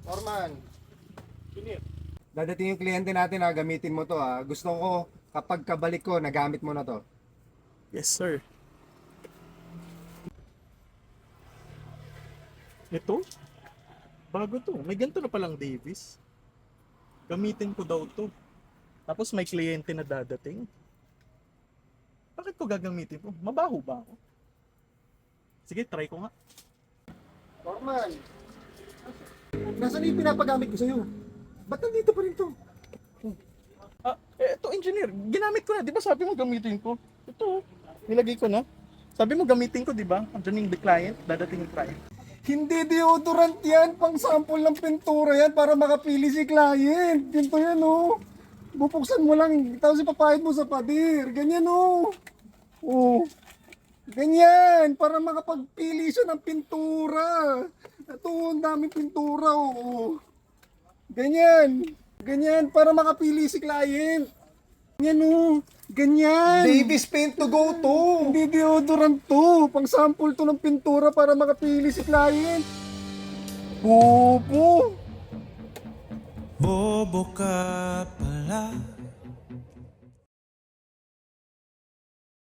Foreman, Engineer. dadating yung kliyente natin ha, gamitin mo to ha. Gusto ko kapag kabalik ko, nagamit mo na to. Yes, sir. Ito? Bago to. May ganito na palang Davis. Gamitin ko daw to. Tapos may kliyente na dadating. Bakit ko gagamitin ko? Mabaho ba ako? Sige, try ko nga. Foreman, nasaan yung pinapagamit ko sa'yo? Ba't nandito pa rin to? Ito engineer. Ginamit ko na. Di ba sabi mo gamitin ko? Ito, nilagay ko na. Sabi mo gamitin ko, di ba? Andiyan yung client, dadating yung client. Hindi deodorant yan, pang sample ng pintura yan para makapili si client. Ganito yan oh. Bubuksan mo lang, tapos ipapahid mo sa pader. Ganyan oh. Oh. Ganyan, para makapagpili siya ng pintura. Ito, ang daming pintura oh. Ganyan. Ganyan, para makapili si client. Ganyan oh. Ganyan. Davis paint to go to. Hindi deodorant to. Pang sample to ng pintura para makapili si client. Bobo. Bobo ka pala.